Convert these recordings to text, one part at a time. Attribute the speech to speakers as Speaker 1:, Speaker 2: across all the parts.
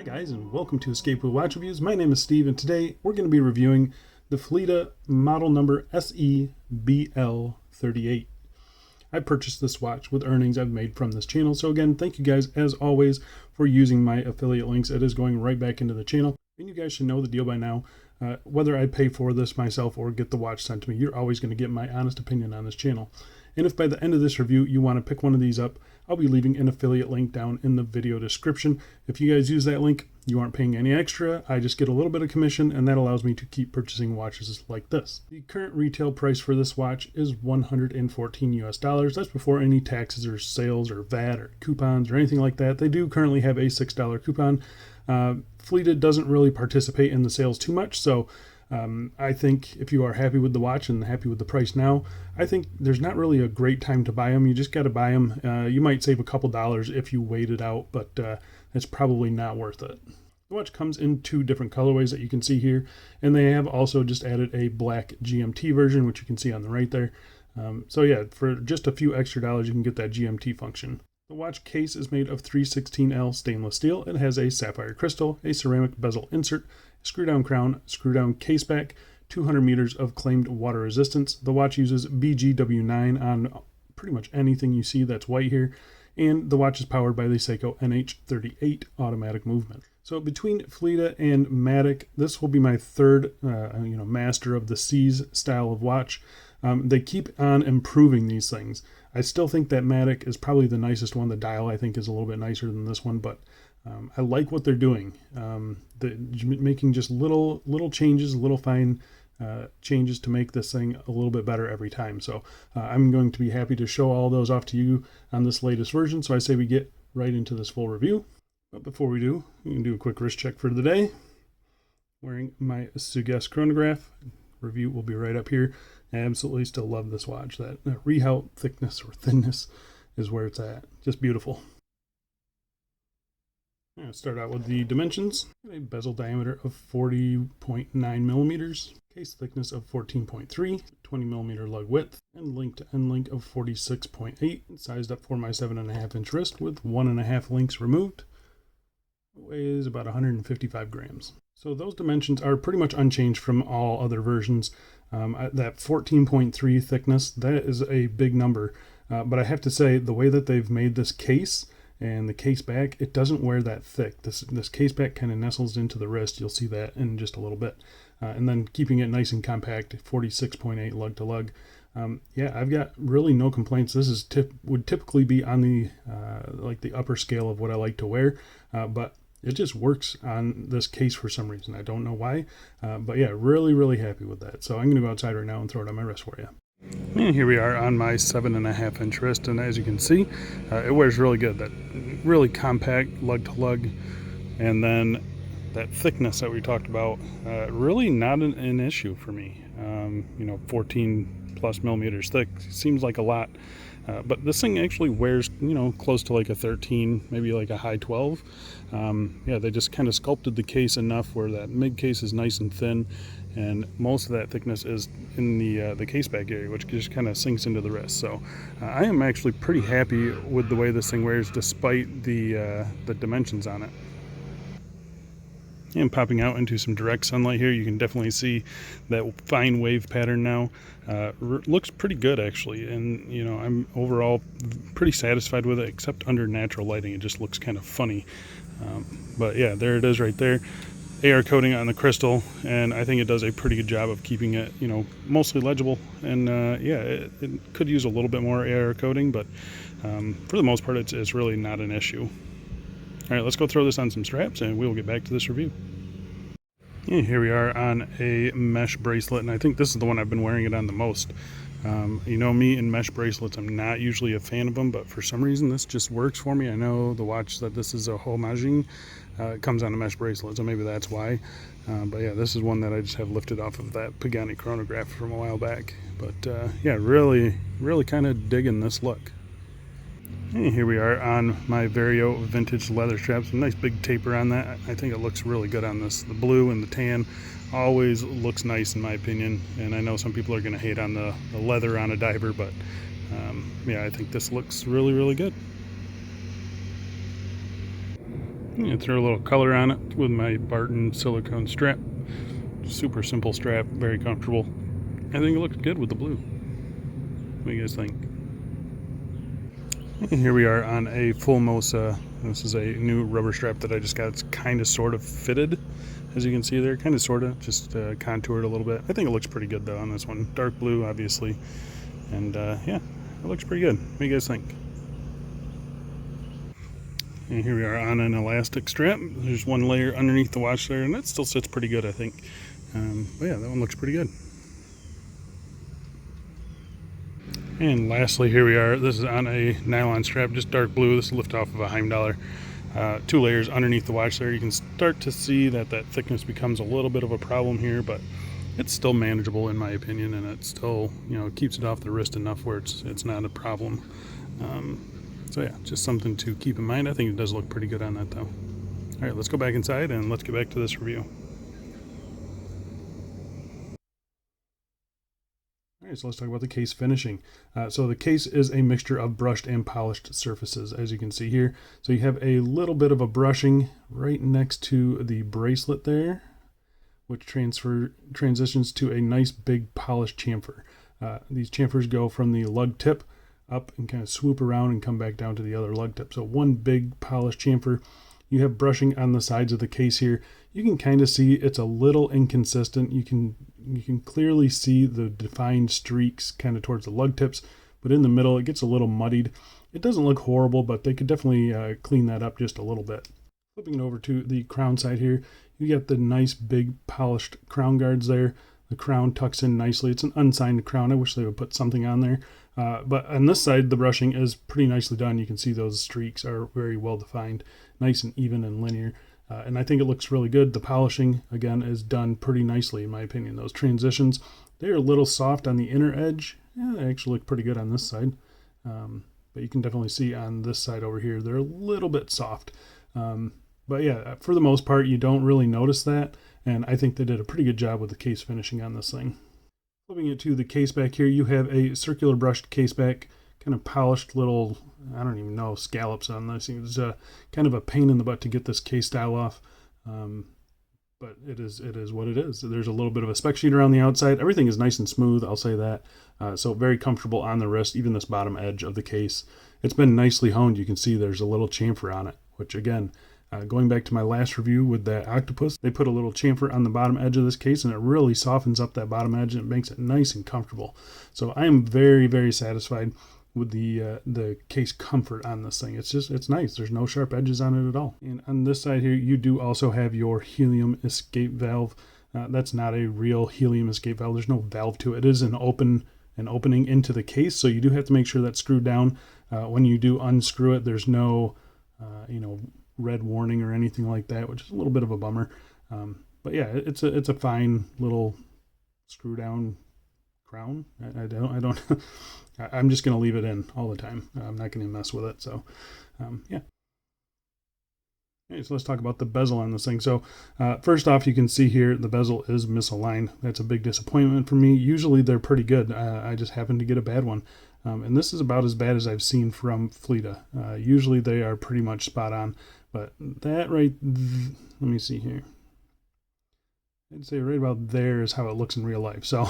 Speaker 1: Guys, and welcome to Escape with Watch Reviews. My name is Steve, and today we're going to be reviewing the phylida model number SE-BL-38. I purchased this watch with earnings I've made from this channel, so again, thank you guys as always for using my affiliate links. It is going right back into the channel, and you guys should know the deal by now. Whether I pay for this myself or get the watch sent to me, you're always going to get my honest opinion on this channel. And if by the end of this review you want to pick one of these up, I'll be leaving an affiliate link down in the video description. If you guys use that link, you aren't paying any extra. I just get a little bit of commission, and that allows me to keep purchasing watches like this. The current retail price for this watch is $114 US. That's before any taxes or sales or VAT or coupons or anything like that. They do currently have a $6 coupon. phylida doesn't really participate in the sales too much, so I think if you are happy with the watch and happy with the price now, I think there's not really a great time to buy them. You just got to buy them. You might save a couple dollars if you wait it out, but it's probably not worth it. The watch comes in two different colorways that you can see here, and they have also just added a black GMT version, which you can see on the right there. So yeah, for just a few extra dollars, you can get that GMT function. The watch case is made of 316L stainless steel. It has a sapphire crystal, a ceramic bezel insert, screw-down crown, screw-down case back, 200 meters of claimed water resistance. The watch uses BGW9 on pretty much anything you see that's white here, and the watch is powered by the Seiko NH38 automatic movement. So between phylida and Matic, this will be my third, master of the C's style of watch. They keep on improving these things. I still think that Matic is probably the nicest one. The dial, I think, is a little bit nicer than this one, but I like what they're doing. Making just little changes, little fine changes to make this thing a little bit better every time. So I'm going to be happy to show all those off to you on this latest version. So I say we get right into this full review. But before we do, we can do a quick wrist check for the day. Wearing my Suggest chronograph. Review will be right up here. I absolutely still love this watch. That rehaut thickness or thinness is where it's at. Just beautiful. I'll start out with the dimensions. A bezel diameter of 40.9 millimeters, case thickness of 14.3, 20 millimeter lug width, and link to end link of 46.8. Sized up for my 7.5 inch wrist with 1.5 links removed. Weighs about 155 grams. So those dimensions are pretty much unchanged from all other versions. That 14.3 thickness, that is a big number. But I have to say, the way that they've made this case and the case back, it doesn't wear that thick. This case back kind of nestles into the wrist. You'll see that in just a little bit. And then keeping it nice and compact, 46.8 lug to lug. Yeah, I've got really no complaints. This is would typically be on the like the upper scale of what I like to wear, but it just works on this case for some reason. I don't know why, but yeah, really happy with that. So I'm going to go outside right now and throw it on my wrist for you. And here we are on my 7.5 inch wrist, and as you can see, it wears really good. That really compact lug to lug, and then that thickness that we talked about, really not an issue for me. 14 plus millimeters thick seems like a lot, but this thing actually wears close to like a 13, maybe like a high 12. Yeah, they just kind of sculpted the case enough where that mid case is nice and thin, and most of that thickness is in the case back area, which just kind of sinks into the wrist. So I am actually pretty happy with the way this thing wears despite the dimensions on it. And popping out into some direct sunlight here, you can definitely see that fine wave pattern now. Looks pretty good actually, and I'm overall pretty satisfied with it, except under natural lighting it just looks kind of funny. But yeah, there it is right there. AR coating on the crystal, and I think it does a pretty good job of keeping it mostly legible. And yeah, it could use a little bit more AR coating, but for the most part it's really not an issue. All right, let's go throw this on some straps and we'll get back to this review. And here we are on a mesh bracelet, and I think this is the one I've been wearing it on the most. Me and mesh bracelets, I'm not usually a fan of them, but for some reason this just works for me. I know the watch that this is a homaging, it comes on a mesh bracelet, so maybe that's why. But yeah, this is one that I just have lifted off of that Pagani chronograph from a while back. But yeah, really kind of digging this look. And here we are on my Vario vintage leather straps. A nice big taper on that. I think it looks really good on this. The blue and the tan always looks nice in my opinion. And I know some people are going to hate on the leather on a diver, but yeah, I think this looks really good. And throw a little color on it with my Barton silicone strap. Super simple strap, very comfortable. I think it looks good with the blue. What do you guys think? And here we are on a full MOSA. This is a new rubber strap that I just got. It's kind of sort of fitted, as you can see there. Kind of sort of, just contoured a little bit. I think it looks pretty good though on this one. Dark blue, obviously. And yeah, it looks pretty good. What do you guys think? And here we are on an elastic strap. There's one layer underneath the watch there, and that still sits pretty good, I think. But yeah, that one looks pretty good. And lastly, here we are. This is on a nylon strap, just dark blue. This is lift off of a Heimdallr. 2 layers underneath the watch there. You can start to see that thickness becomes a little bit of a problem here, but it's still manageable in my opinion, and it still, you know, keeps it off the wrist enough where it's not a problem. So yeah, just something to keep in mind. I think it does look pretty good on that though. All right, let's go back inside and let's get back to this review. All right, so let's talk about the case finishing. So the case is a mixture of brushed and polished surfaces, as you can see here. So you have a little bit of a brushing right next to the bracelet there, which transitions to a nice big polished chamfer. These chamfers go from the lug tip up and kind of swoop around and come back down to the other lug tip. So one big polished chamfer. You have brushing on the sides of the case here. You can kind of see it's a little inconsistent. You can clearly see the defined streaks kind of towards the lug tips, but in the middle it gets a little muddied. It doesn't look horrible, but they could definitely clean that up just a little bit. Flipping it over to the crown side here, you get the nice big polished crown guards there. The crown tucks in nicely. It's an unsigned crown. I wish they would put something on there. But on this side, the brushing is pretty nicely done. You can see those streaks are very well defined, nice and even and linear. And I think it looks really good. The polishing, again, is done pretty nicely, in my opinion. Those transitions, they're a little soft on the inner edge. Yeah, they actually look pretty good on this side. But you can definitely see on this side over here, they're a little bit soft. But yeah, for the most part, you don't really notice that. And I think they did a pretty good job with the case finishing on this thing. Flipping it to the case back here, you have a circular brushed case back, kind of polished little, I don't even know, scallops on this. It's kind of a pain in the butt to get this case style off. But it is what it is. There's a little bit of a spec sheet around the outside. Everything is nice and smooth, I'll say that. So very comfortable on the wrist, even this bottom edge of the case. It's been nicely honed. You can see there's a little chamfer on it, which again, going back to my last review with that octopus, they put a little chamfer on the bottom edge of this case, and it really softens up that bottom edge and it makes it nice and comfortable. So I am very, very satisfied with the case comfort on this thing. It's nice. There's no sharp edges on it at all. And on this side here, you do also have your helium escape valve. That's not a real helium escape valve. There's no valve to it. It is an opening into the case, so you do have to make sure that's screwed down. When you do unscrew it, there's no red warning or anything like that, which is a little bit of a bummer. But yeah, it's a fine little screw down crown. I don't I'm just going to leave it in all the time. I'm not going to mess with it. So yeah. Okay, so let's talk about the bezel on this thing. So first off, you can see here the bezel is misaligned. That's a big disappointment for me. Usually they're pretty good. I just happened to get a bad one. And this is about as bad as I've seen from phylida. Usually they are pretty much spot on. But that let me see here. I'd say right about there is how it looks in real life. So,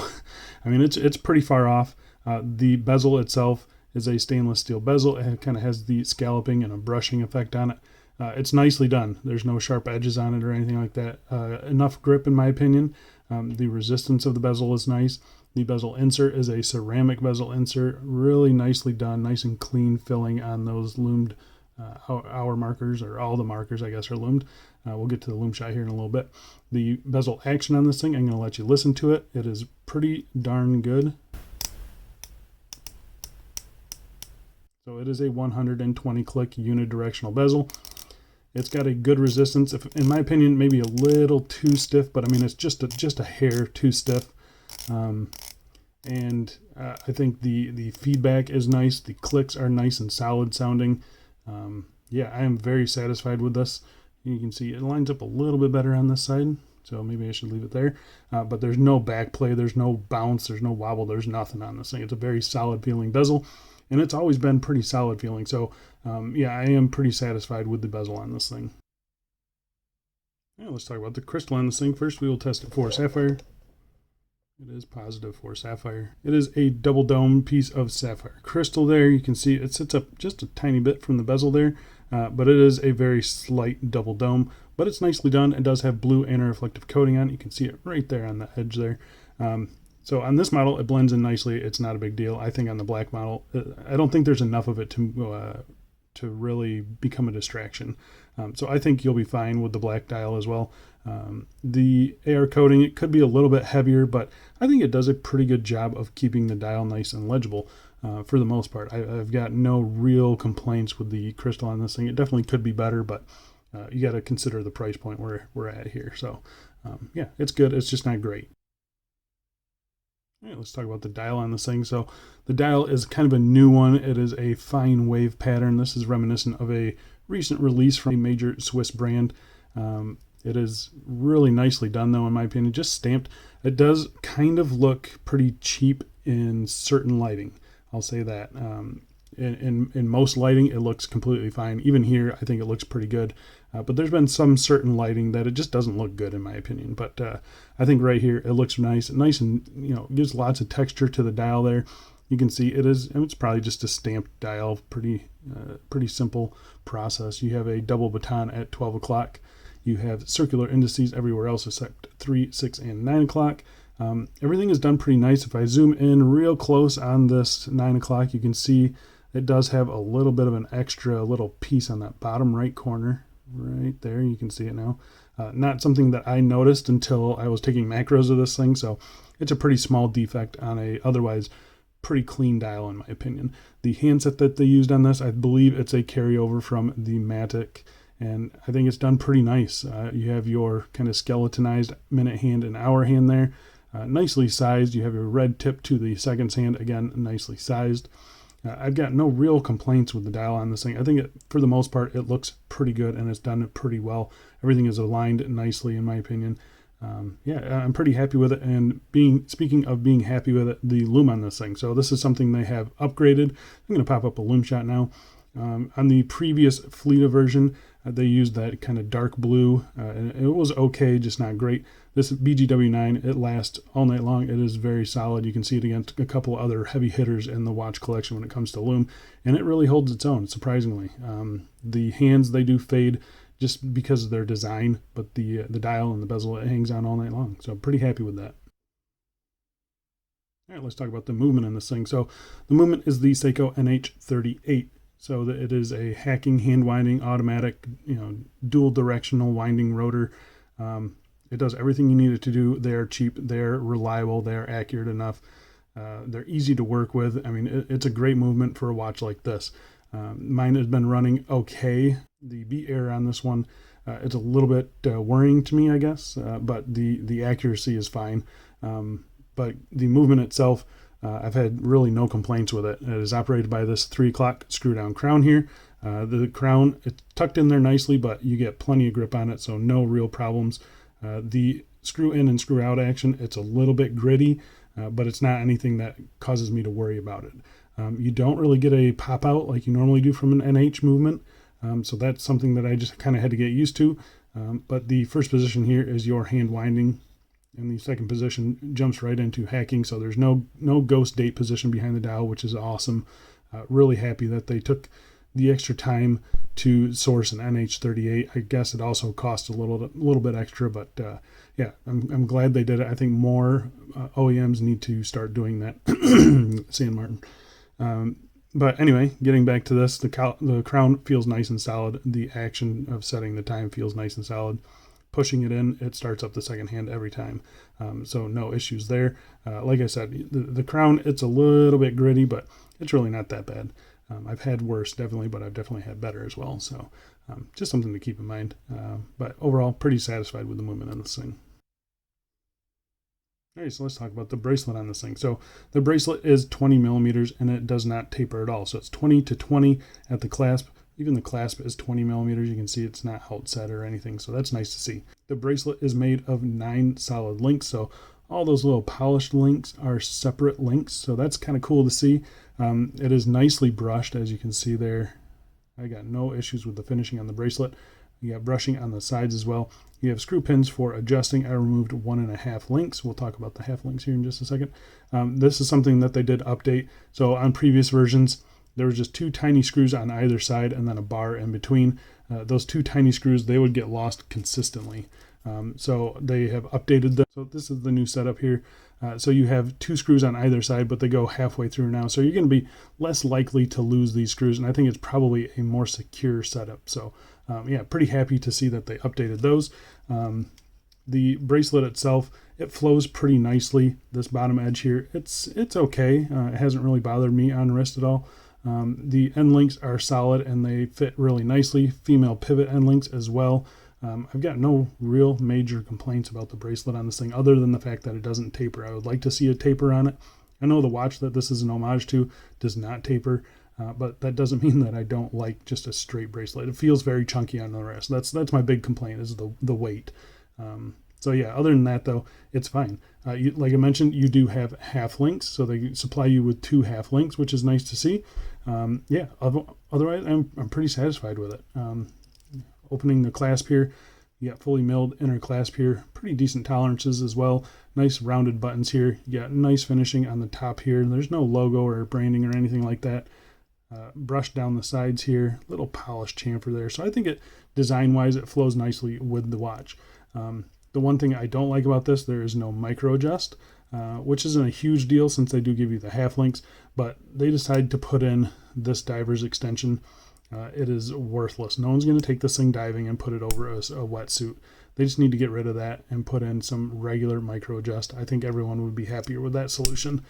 Speaker 1: I mean, it's pretty far off. The bezel itself is a stainless steel bezel. It kind of has the scalloping and a brushing effect on it. It's nicely done. There's no sharp edges on it or anything like that. Enough grip, in my opinion. The resistance of the bezel is nice. The bezel insert is a ceramic bezel insert. Really nicely done. Nice and clean filling on those loomed hour markers, or all the markers, I guess, are loomed. We'll get to the loom shot here in a little bit. The bezel action on this thing, I'm going to let you listen to it. It is pretty darn good. So it is a 120 click unidirectional bezel. It's got a good resistance. In my opinion, maybe a little too stiff, but I mean, it's just a hair too stiff. And I think the feedback is nice. The clicks are nice and solid sounding. Yeah, I am very satisfied with this. You can see it lines up a little bit better on this side, so maybe I should leave it there. But there's no back play, there's no bounce, there's no wobble, there's nothing on this thing. It's a very solid feeling bezel, and it's always been pretty solid feeling. So yeah, I am pretty satisfied with the bezel on this thing. Now let's talk about the crystal on this thing. First, we will test it for sapphire. It is positive for sapphire. It is a double dome piece of sapphire crystal there. You can see it sits up just a tiny bit from the bezel there, but it is a very slight double dome, but it's nicely done. It does have blue anti-reflective coating on it. You can see it right there on the edge there. So on this model, it blends in nicely. It's not a big deal. I think on the black model, I don't think there's enough of it to really become a distraction. So I think you'll be fine with the black dial as well. The AR coating, it could be a little bit heavier, but I think it does a pretty good job of keeping the dial nice and legible for the most part. I've got no real complaints with the crystal on this thing. It definitely could be better, but you got to consider the price point where we're at here. So yeah, it's good. It's just not great. All right, let's talk about the dial on this thing. So the dial is kind of a new one. It is a fine wave pattern. This is reminiscent of a recent release from a major Swiss brand. It is really nicely done though, in my opinion, just stamped. It does kind of look pretty cheap in certain lighting. I'll say that. In most lighting, it looks completely fine. Even here, I think it looks pretty good. But there's been some certain lighting that it just doesn't look good in my opinion. But I think right here, it looks nice and gives lots of texture to the dial there. You can see it's probably just a stamped dial, pretty simple process. You have a double baton at 12 o'clock. You have circular indices everywhere else except 3, 6, and 9 o'clock. Everything is done pretty nice. If I zoom in real close on this 9 o'clock, you can see it does have a little bit of an extra little piece on that bottom right corner. Right there, you can see it now. Not something that I noticed until I was taking macros of this thing, so it's a pretty small defect on a otherwise pretty clean dial in my opinion. The handset that they used on this, I believe it's a carryover from the Matic, and I think it's done pretty nice. You have your kind of skeletonized minute hand and hour hand there, nicely sized. You have your red tip to the seconds hand, again nicely sized. I've got no real complaints with the dial on this thing. I think for the most part, it looks pretty good and it's done it pretty well. Everything is aligned nicely in my opinion. Yeah, I'm pretty happy with it. And speaking of being happy with it, the Lume on this thing. So this is something they have upgraded. I'm going to pop up a Lume shot now. On the previous phylida version, they used that kind of dark blue, and it was okay, just not great. This BGW9, it lasts all night long. It is very solid. You can see it against a couple other heavy hitters in the watch collection when it comes to Lume, and it really holds its own, surprisingly. The hands, they do fade just because of their design, but the dial and the bezel, it hangs on all night long. So I'm pretty happy with that. All right, let's talk about the movement in this thing. So the movement is the Seiko NH38. So that it is a hacking, hand winding, automatic, dual directional winding rotor. It does everything you need it to do. They're cheap, they're reliable, they're accurate enough. They're easy to work with. I mean, it's a great movement for a watch like this. Mine has been running okay. The beat error on this one, it's a little bit worrying to me, I guess, but the accuracy is fine. But the movement itself, I've had really no complaints with it. It is operated by this 3 o'clock screw down crown here. The crown, it's tucked in there nicely, but you get plenty of grip on it, so no real problems. The screw in and screw out action, it's a little bit gritty, but it's not anything that causes me to worry about it. You don't really get a pop out like you normally do from an NH movement, so that's something that I just kind of had to get used to. But the first position here is your hand winding, and the second position jumps right into hacking, so there's no ghost date position behind the dial, which is awesome. Really happy that they took the extra time to source an NH38. I guess it also cost a little bit extra, but yeah, I'm glad they did it. I think more OEMs need to start doing that. San Martin. But anyway, getting back to this, the crown feels nice and solid. The action of setting the time feels nice and solid. Pushing it in, it starts up the second hand every time. So no issues there. Like I said, the crown, it's a little bit gritty, but it's really not that bad. I've had worse, definitely, but I've definitely had better as well. So just something to keep in mind. But overall, pretty satisfied with the movement on this thing. All right, so let's talk about the bracelet on this thing. So the bracelet is 20 millimeters and it does not taper at all. So it's 20 to 20 at the clasp. Even the clasp is 20 millimeters. You can see it's not outset or anything, so that's nice to see. The bracelet is made of 9 solid links, so all those little polished links are separate links, so that's kind of cool to see. It is nicely brushed, as you can see there. I got no issues with the finishing on the bracelet. You got brushing on the sides as well. You have screw pins for adjusting. I removed 1.5 links. We'll talk about the half links here in just a second. This is something that they did update. So on previous versions, there was just 2 tiny screws on either side and then a bar in between. Those 2 tiny screws, they would get lost consistently. So they have updated them. So this is the new setup here. So you have 2 screws on either side, but they go halfway through now. So you're going to be less likely to lose these screws. And I think it's probably a more secure setup. So yeah, pretty happy to see that they updated those. The bracelet itself, it flows pretty nicely. This bottom edge here, it's okay. It hasn't really bothered me on wrist at all. The end links are solid and they fit really nicely. Female pivot end links as well. I've got no real major complaints about the bracelet on this thing other than the fact that it doesn't taper. I would like to see a taper on it. I know the watch that this is an homage to does not taper, but that doesn't mean that I don't like just a straight bracelet. It feels very chunky on the wrist. That's my big complaint is the weight. So yeah, other than that though, it's fine. Like I mentioned, you do have half links, so they supply you with 2 half links, which is nice to see. Yeah, otherwise I'm pretty satisfied with it. Opening the clasp here, you got fully milled inner clasp here, pretty decent tolerances as well. Nice rounded buttons here. You got nice finishing on the top here. There's no logo or branding or anything like that. Brushed down the sides here, little polished chamfer there. So I think it design-wise, it flows nicely with the watch. The one thing I don't like about this, there is no micro adjust, which isn't a huge deal since they do give you the half links, but they decided to put in this diver's extension. It is worthless. No one's going to take this thing diving and put it over a wetsuit. They just need to get rid of that and put in some regular micro adjust. I think everyone would be happier with that solution.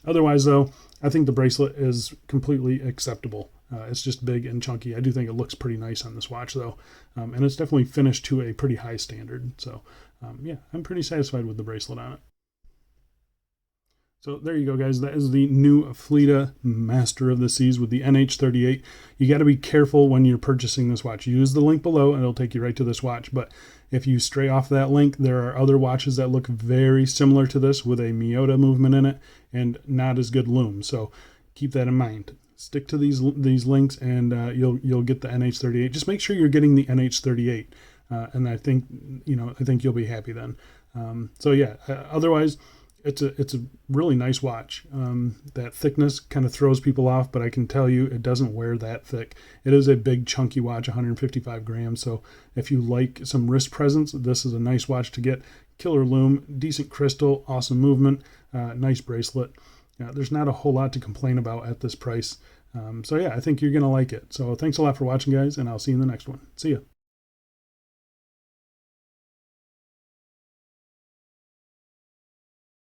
Speaker 1: Otherwise though, I think the bracelet is completely acceptable. It's just big and chunky. I do think it looks pretty nice on this watch though. And it's definitely finished to a pretty high standard. So yeah, I'm pretty satisfied with the bracelet on it. So there you go, guys. That is the new phylida Master of the Seas with the NH38. You got to be careful when you're purchasing this watch. Use the link below and it'll take you right to this watch. But if you stray off that link, there are other watches that look very similar to this with a Miyota movement in it and not as good lume. So keep that in mind. Stick to these links and you'll get the NH38. Just make sure you're getting the NH38. And I think you'll be happy then. So yeah, otherwise, it's a really nice watch. That thickness kind of throws people off, but I can tell you it doesn't wear that thick. It is a big chunky watch, 155 grams. So if you like some wrist presence, this is a nice watch to get. Killer lume, decent crystal, awesome movement, nice bracelet. There's not a whole lot to complain about at this price. So yeah, I think you're going to like it. So thanks a lot for watching, guys, and I'll see you in the next one. See ya.